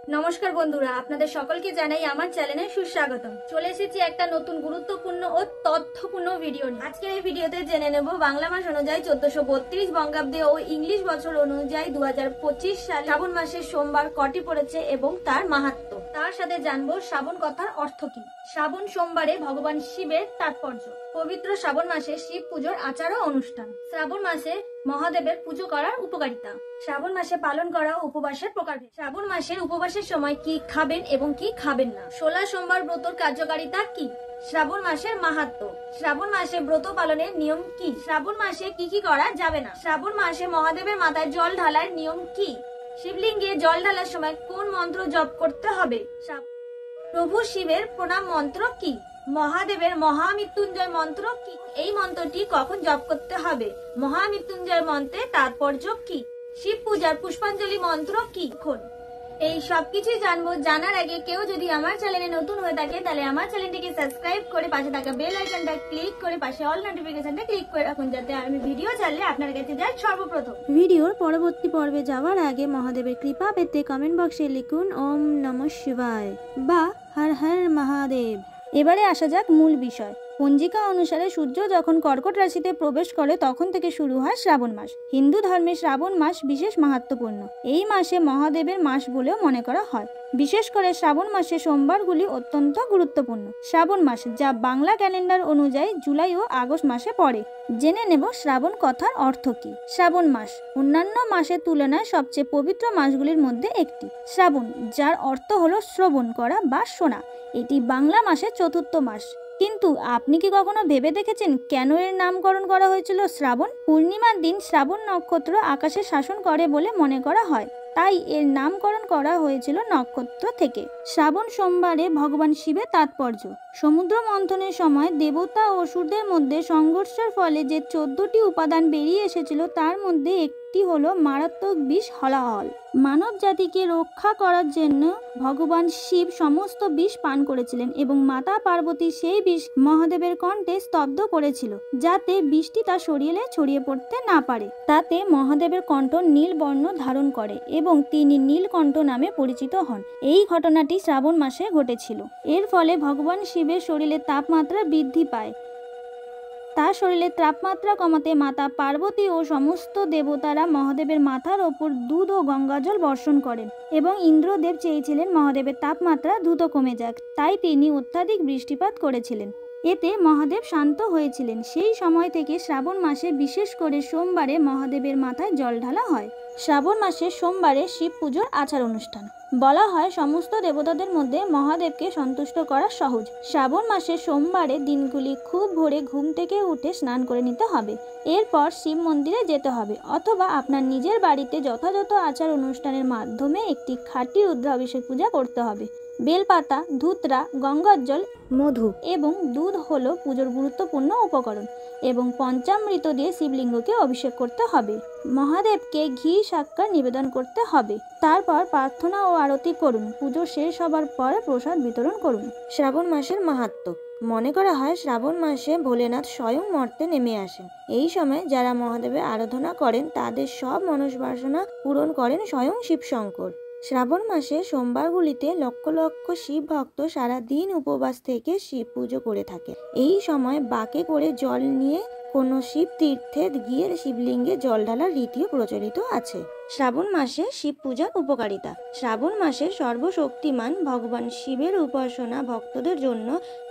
নমস্কার বন্ধুরা, আপনাদের সকলকে জানাই আমার চ্যানেলে সুস্বাগতম। চলে এসেছি একটা নতুন গুরুত্বপূর্ণ ও তথ্যপূর্ণ ভিডিও নিয়ে। আজকের এই ভিডিওতে জেনে নেব বাংলা মাস অনুযায়ী 1432 বঙ্গাব্দে ও ইংলিশ বছর অনুযায়ী 2025 সাল শ্রাবণ মাসের সোমবার কটি পড়েছে এবং তার মাহাত্ম্য। তার সাথে জানবো শ্রাবণ কথার অর্থ কি, শ্রাবণ সোমবারে ভগবান শিবের তাৎপর্য, পবিত্র শ্রাবণ মাসে শিব পুজোর আচার ও অনুষ্ঠান, শ্রাবণ মাসে মহাদেবের পুজো করার উপকারিতা, শ্রাবণ মাসে পালন করা উপবাসের প্রকারভেদ, শ্রাবণ মাসের উপবাসের সময় কি খাবেন এবং কি খাবেন না, 16 সোমবার ব্রতর কার্যকারিতা কি, শ্রাবণ মাসের মাহাত্ম্য, শ্রাবণ মাসে ব্রত পালনের নিয়ম কি, শ্রাবণ মাসে কি কি করা যাবে না, শ্রাবণ মাসে মহাদেবের মাথায় জল ঢালার নিয়ম কি, শিবলিঙ্গে জল ঢালার সময় কোন মন্ত্র জপ করতে হবে, প্রভু শিবের প্রণাম মন্ত্র কি, মহাদেবের মহামৃত্যুঞ্জয় মন্ত্র কি, এই মন্ত্রটি কখন জপ করতে হবে, মহামৃত্যুঞ্জয় মন্ত্রের তাৎপর্য কি, শিব পূজার পুষ্পাঞ্জলি মন্ত্র কি। এই সবকিছু জানবো। জানার আগে কেউ যদি আমার চ্যানেলে নতুন হয়ে থাকে তাহলে আমার চ্যানেলটিকে সাবস্ক্রাইব করে পাশে থাকা বেল আইকনটা ক্লিক করে পাশে অল নোটিফিকেশনটা ক্লিক করে রাখুন, যাতে আমি ভিডিও ছাড়লে আপনার কাছে যায় সর্বপ্রথম। ভিডিওর পরবর্তী পর্বে যাওয়ার আগে মহাদেবের কৃপা পেতে কমেন্ট বক্সে লিখুন ওম নমঃ শিবায় বা হর হর মহাদেব। এবারে আসা যাক মূল বিষয়। পঞ্জিকা অনুসারে সূর্য যখন কর্কট রাশিতে প্রবেশ করে তখন থেকে শুরু হয় শ্রাবণ মাস। হিন্দু ধর্মে শ্রাবণ মাস বিশেষ মাহাত্ম্যপূর্ণ। এই মাসে মহাদেবের মাস বলেও মনে করা হয়। বিশেষ করে শ্রাবণ মাসে সোমবারগুলি অত্যন্ত গুরুত্বপূর্ণ। শ্রাবণ মাস, যা বাংলা ক্যালেন্ডার অনুযায়ী জুলাই ও আগস্ট মাসে পড়ে। জেনে নেব শ্রাবণ কথার অর্থ কি। শ্রাবণ মাস অন্যান্য মাসের তুলনায় সবচেয়ে পবিত্র মাসগুলির মধ্যে একটি। শ্রাবণ, যার অর্থ হলো শ্রবণ করা বা শোনা, এটি বাংলা মাসের চতুর্থ মাস। কিন্তু আপনি কি কখনো ভেবে দেখেছেন কেন এর নামকরণ করা হয়েছিল শ্রাবণ? পূর্ণিমার দিন শ্রাবণ নক্ষত্র আকাশে শাসন করে বলে মনে করা হয়, তাই এর নামকরণ করা হয়েছিল নক্ষত্র থেকে। শ্রাবণ সোমবারে ভগবান শিবের তাৎপর্য। সমুদ্র মন্থনের সময় দেবতা ও অসুরদের মধ্যে সংঘর্ষের ফলে যে 14টি উপাদান বেরিয়ে এসেছিল তার মধ্যে একটি হলো মারাত্মক বিষ হলাহল। মানব জাতিকে রক্ষা করার জন্য ভগবান শিব সমস্ত বিষ পান করেছিলেন এবং মাতা পার্বতী সেই বিষ মহাদেবের কণ্ঠে স্তব্ধ করেছিল, যাতে বিষটি তার শরীরে ছড়িয়ে পড়তে না পারে। তাতে মহাদেবের কণ্ঠ নীল বর্ণ ধারণ করে এবং তিনি নীলকণ্ঠ নামে পরিচিত হন। এই ঘটনাটি শ্রাবণ মাসে ঘটেছিল। এর ফলে ভগবান শিবের শরীরে তাপমাত্রা বৃদ্ধি পায়। তার শরীরের তাপমাত্রা কমাতে মাতা পার্বতী ও সমস্ত দেবতারা মহাদেবের মাথার ওপর দুধ ও গঙ্গাজল বর্ষণ করেন এবং ইন্দ্রদেব চেয়েছিলেন মহাদেবের তাপমাত্রা দ্রুত কমে যাক, তাই তিনি অত্যাধিক বৃষ্টিপাত করেছিলেন। এতে মহাদেব শান্ত হয়েছিলেন। সেই সময় থেকে শ্রাবণ মাসে বিশেষ করে সোমবারে মহাদেবের মাথায় জল ঢালা হয়। শ্রাবণ মাসে সোমবারে শিব পুজোর আচার অনুষ্ঠান। বলা হয় সমস্ত দেবতাদের মধ্যে মহাদেবকে সন্তুষ্ট করা সহজ। শ্রাবণ মাসে সোমবারে দিনগুলি খুব ভোরে ঘুম থেকে উঠে স্নান করে নিতে হবে। এরপর শিব মন্দিরে যেতে হবে অথবা আপনার নিজের বাড়িতে যথাযথ আচার অনুষ্ঠানের মাধ্যমে একটি খাঁটি রুদ্রাভিষেক পূজা করতে হবে। বেলপাতা, ধুতরা, গঙ্গার জল, মধু এবং দুধ হলো পুজোর গুরুত্বপূর্ণ উপকরণ এবং পঞ্চামৃত দিয়ে শিবলিঙ্গকে অভিষেক করতে হবে। মহাদেবকে ঘি সাক্কার নিবেদন করতে হবে। তারপর প্রার্থনা ও আরতি করুন। পুজো শেষ হবার পর প্রসাদ বিতরণ করুন। শ্রাবণ মাসের মাহাত্ম্য। মনে করা হয় শ্রাবণ মাসে ভোলেনাথ স্বয়ং মর্তে নেমে আসেন। এই সময় যারা মহাদেবের আরাধনা করেন তাদের সব মনস্বাসনা পূরণ করেন স্বয়ং শিবশঙ্কর। শ্রাবণ মাসে সোমবারগুলিতে লক্ষ লক্ষ শিব ভক্ত সারা দিন উপবাস থেকে শিব পুজো করে থাকে। এই সময় বাঁকে করে জল নিয়ে কোনো শিব তীর্থে গিয়ে শিবলিঙ্গে জল ঢালার রীতিও প্রচলিত আছে। শ্রাবণ মাসে শিব পূজার উপকারিতা। শ্রাবণ মাসে সর্বশক্তিমান ভগবান শিবের উপাসনা ভক্তদের জন্য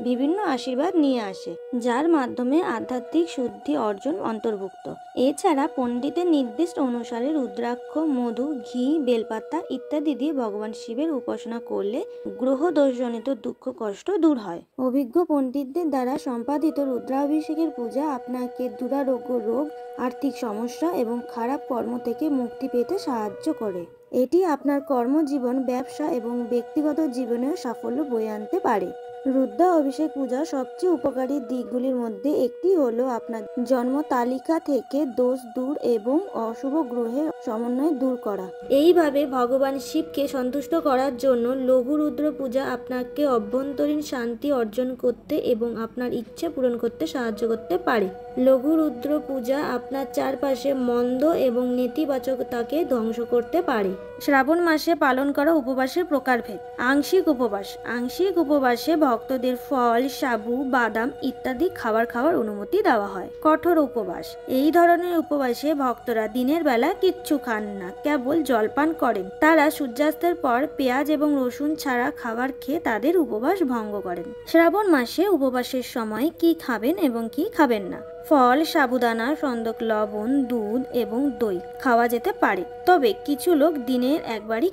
বিভিন্ন আশীর্বাদ নিয়ে আসে, যার মাধ্যমে আধ্যাত্মিক শুদ্ধি অর্জন অন্তর্ভুক্ত। এছাড়া পণ্ডিতের নির্দিষ্ট অনুসারে রুদ্রাক্ষ, মধু, ঘি, বেলপাতা ইত্যাদি দিয়ে ভগবান শিবের উপাসনা করলে গ্রহ দোষজনিত দুঃখ কষ্ট দূর হয়। অভিজ্ঞ পণ্ডিতদের দ্বারা সম্পাদিত রুদ্রাভিষেকের পূজা আপনাকে দুরারোগ্য রোগ, আর্থিক সমস্যা এবং খারাপ কর্ম থেকে মুক্তি পেতে সাহায্য করে। এটি আপনার কর্মজীবন, ব্যবসা এবং ব্যক্তিগত জীবনেও সাফল্য বয়ে আনতে পারে। রুদ্রা অভিষেক পূজা সবচেয়ে উপকারী দিকগুলির মধ্যে একটি হলো আপনার জন্ম তালিকা থেকে দোষ দূর এবং অশুভ গ্রহের সমন্বয় দূর করা। এইভাবে ভগবান শিবকে সন্তুষ্ট করার জন্য লঘু রুদ্র পূজা আপনাকে অভ্যন্তরীণ শান্তি অর্জন করতে এবং আপনার ইচ্ছে পূরণ করতে সাহায্য করতে পারে। লঘু রুদ্র পূজা আপনার চারপাশে মন্দ এবং নেতিবাচকতাকে ধ্বংস করতে পারে। শ্রাবণ মাসে পালন করা উপবাসের প্রকারভেদ। আংশিক উপবাস। আংশিক উপবাসে ভক্তদের ফল, সাবু, বাদাম ইত্যাদি খাওয়ার অনুমতি দেওয়া হয়। কঠোর উপবাস। এই ধরনের উপবাসে ভক্তরা দিনের বেলা কিচ্ছু খান না, কেবল জলপান করেন। তারা সূর্যাস্তের পর পেঁয়াজ এবং রসুন ছাড়া খাবার খেয়ে তাদের উপবাস ভঙ্গ করেন। শ্রাবণ মাসে উপবাসের সময় কি খাবেন এবং কি খাবেন না। ফল, সাবুদানা, সন্দক লবণ, দুধ এবং দই খাওয়া যেতে পারে, তবে কিছু লোক দিনের একবারই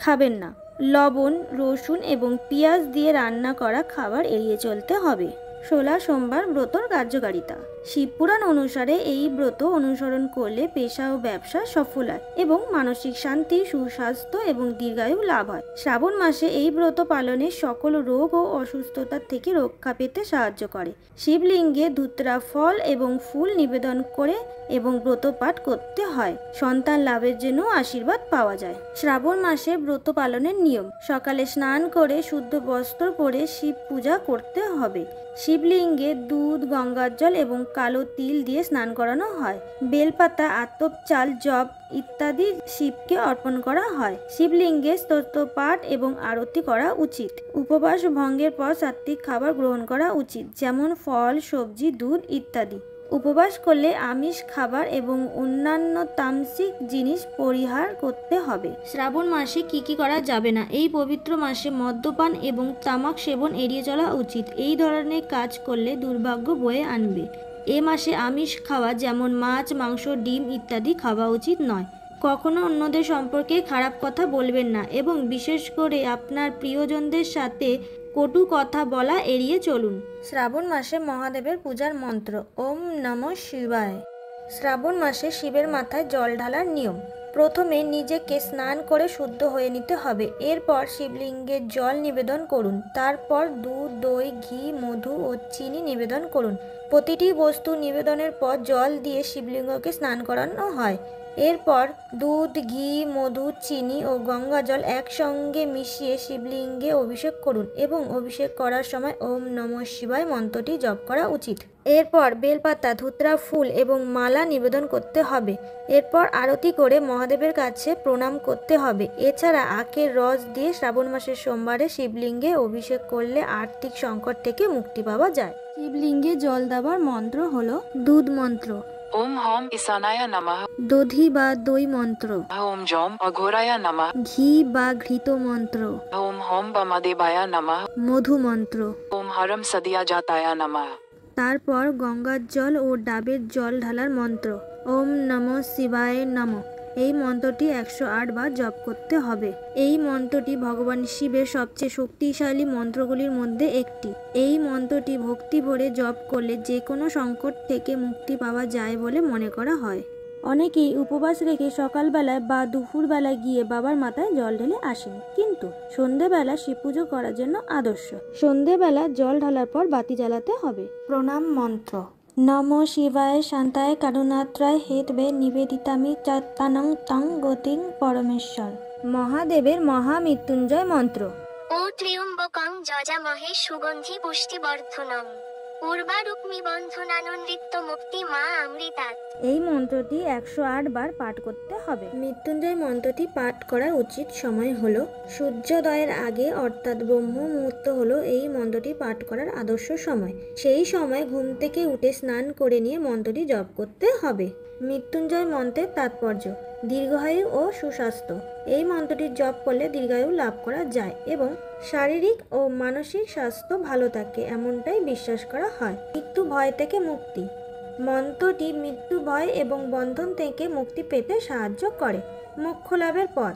খাবেন না। লবণ, রসুন এবং পেঁয়াজ দিয়ে রান্না করা খাবার এড়িয়ে চলতে হবে। 16 সোমবার ব্রতর কার্যকারিতা। শিবপুরাণ অনুসারে এই ব্রত অনুসরণ করলে পেশা ও ব্যবসা সফল হয় এবং মানসিক শান্তি, সুস্বাস্থ্য এবং দীর্ঘায়ু লাভ হয়। শ্রাবণ মাসে এই ব্রত পালনে সকল রোগ ও অসুস্থতার থেকে রক্ষা পেতে সাহায্য করে। শিবলিঙ্গে ধুতরা ফল এবং ফুল নিবেদন করে এবং ব্রত পাঠ করতে হয়। সন্তান লাভের জন্য আশীর্বাদ পাওয়া যায়। শ্রাবণ মাসে ব্রত পালনের নিয়ম। সকালে স্নান করে শুদ্ধ বস্ত্র পরে শিব পূজা করতে হবে। শিবলিঙ্গে দুধ, গঙ্গার জল এবং কালো তিল দিয়ে স্নান করানো হয়। বেলপাতা, আতপ চাল, জব ইত্যাদি শিবকে অর্পণ করা হয়। শিবলিঙ্গে স্তোত্র পাঠ এবং আরতি করা উচিত। উপবাস ভঙ্গের পর সাত্ত্বিক খাবার গ্রহণ করা উচিত, যেমন ফল, সবজি, দুধ ইত্যাদি। উপবাস করলে আমিষ খাবার এবং অন্যান্য তামসিক জিনিস পরিহার করতে হবে। শ্রাবণ মাসে কি করা যাবে না। এই পবিত্র মাসে মদ্যপান এবং তামাক সেবন এড়িয়ে চলা উচিত। এই ধরনের কাজ করলে দুর্ভাগ্য বয়ে আনবে। এ মাসে আমিষ খাওয়া, যেমন মাছ, মাংস, ডিম ইত্যাদি খাওয়া উচিত নয়। কখনো অন্যদের সম্পর্কে খারাপ কথা বলবেন না এবং বিশেষ করে আপনার প্রিয়জনদের সাথে কটু কথা বলা এড়িয়ে চলুন। শ্রাবণ মাসে মহাদেবের পূজার মন্ত্র। ওম নমঃ শিবায়। শ্রাবণ মাসে শিবের মাথায় জল ঢালার নিয়ম। প্রথমে নিজেকে স্নান করে শুদ্ধ হয়ে নিতে হবে। এরপর শিবলিঙ্গে জল নিবেদন করুন। তারপর দুধ, দই, ঘি, মধু ও চিনি নিবেদন করুন। প্রতিটি বস্তু নিবেদনের পর জল দিয়ে শিবলিঙ্গকে স্নান করানো হয়। এরপর দুধ, ঘি, মধু, চিনি ও গঙ্গা জল একসঙ্গে মিশিয়ে শিবলিঙ্গে অভিষেক করুন এবং অভিষেক করার সময় ওম নমঃ শিবায় মন্ত্রটি জপ করা উচিত। এরপর বেলপাতা, ধুতরা ফুল এবং মালা নিবেদন করতে হবে। এরপর আরতি করে মহাদেবের কাছে প্রণাম করতে হবে। এছাড়া আখের রস দিয়ে শ্রাবণ মাসের সোমবারে শিবলিঙ্গে অভিষেক করলে আর্থিক সংকট থেকে মুক্তি পাওয়া যায়। শিবলিঙ্গে জল দেওয়ার মন্ত্র হলো দুধ মন্ত্র, ওম হম ঈশানায় নমঃ, দধি বা দই মন্ত্র, ওম জম অঘোরায় নমঃ, ঘি বা ঘৃত মন্ত্র, ওম হম বামাদেবায় নমঃ, মধু মন্ত্র। ওম হরম সদিয়া জাতায় নমঃ। তারপর গঙ্গার জল ও ডাবের জল ঢালার মন্ত্র। ওম নমঃ শিবায় নমঃ। এই মন্ত্রটি 108 বার জপ করতে হবে। এই মন্ত্রটি ভগবান শিবের সবচেয়ে শক্তিশালী মন্ত্রগুলির মধ্যে একটি। এই মন্ত্রটি ভক্তি ভরে জপ করলে যে কোনো সংকট থেকে মুক্তি পাওয়া যায় বলে মনে করা হয়। অনেকেই উপবাস রেখে সকালবেলায় বা দুপুরবেলায় গিয়ে বাবার মাথায় জল ঢেলে আসেন, কিন্তু সন্ধেবেলা শিব পুজো করার জন্য আদর্শ। সন্ধেবেলা জল ঢালার পর বাতি জ্বালাতে হবে। প্রণাম মন্ত্র। নমঃ শিবায় শান্তায় কারুণাত্রায় হেতবে নিবেদিতামি চাত্তানং তং গতিং পরমেশ্বর। মহাদেবের মহামৃত্যুঞ্জয় মন্ত্র। ও ত্র্যম্বকং যজামহে সুগন্ধি পুষ্টিবর্ধনং উর্বারুক্মি বন্ধনানন্দিত মুক্তি মা অমৃতাৎ। এই মন্ত্রটি 108 বার পাঠ করতে হবে। মৃত্যুঞ্জয় মন্ত্রটি পাঠ করার উচিত সময় হলো সূর্যোদয়ের আগে, অর্থাৎ ব্রহ্ম মুহূর্ত হলো এই মন্ত্রটি পাঠ করার আদর্শ সময়। সেই সময় ঘুম থেকে উঠে স্নান করে নিয়ে মন্ত্রটি জপ করতে হবে। মৃত্যুঞ্জয় মন্ত্রের তাৎপর্য। দীর্ঘায়ু ও সুস্বাস্থ্য। এই মন্ত্রটি জপ করলে দীর্ঘায়ু লাভ করা যায় এবং শারীরিক ও মানসিক স্বাস্থ্য ভালো থাকে, এমনটাই বিশ্বাস করা হয়। মৃত্যু ভয় থেকে মুক্তি। মন্ত্রটি মৃত্যু ভয় এবং বন্ধন থেকে মুক্তি পেতে সাহায্য করে। মোক্ষ লাভের পথ।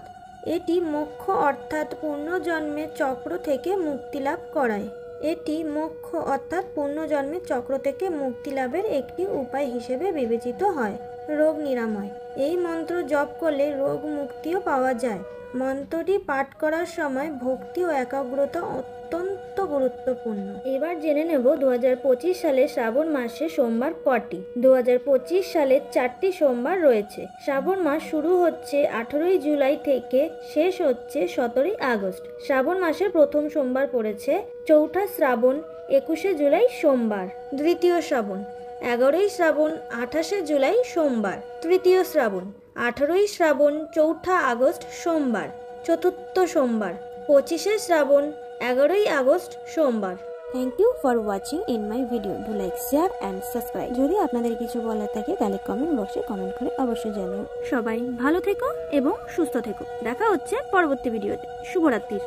এটি মোক্ষ অর্থাৎ পুনর্জন্মের চক্র থেকে মুক্তি লাভ করায়। এটি মোক্ষ অর্থাৎ পুনর্জন্মের চক্র থেকে মুক্তি লাভের একটি উপায় হিসেবে বিবেচিত হয়। রোগ নিরাময়। এই মন্ত্র জপ করলে রোগ মুক্তিও পাওয়া যায়। মন্ত্রটি পাঠ করার সময় ভক্তি ও একাগ্রতা অত্যন্ত গুরুত্বপূর্ণ। এবার জেনে নেব 2025 সালে শ্রাবণ মাসে সোমবার কটি। 2025 সালে 4টি সোমবার রয়েছে। শ্রাবণ মাস শুরু হচ্ছে 18 জুলাই থেকে শেষ হচ্ছে 17 আগস্ট। শ্রাবণ মাসের প্রথম সোমবার পড়েছে চৌঠা শ্রাবণ 21 জুলাই সোমবার। দ্বিতীয় শ্রাবণ 11 শ্রাবণ 28 জুলাই সোমবার। তৃতীয় শ্রাবণ 18 শ্রাবণ 4 আগস্ট সোমবার। চতুর্থ সোমবার 25 শ্রাবণ 11 আগস্ট সোমবার। Thank you for watching in my video. Do like, share and subscribe. যদি আপনাদের কিছু বলার থাকে তাহলে কমেন্ট বক্সে কমেন্ট করে অবশ্যই জানিও। সবাই ভালো থেকো এবং সুস্থ থেকো। দেখা হচ্ছে পরবর্তী ভিডিওতে। শুভরাত্রি।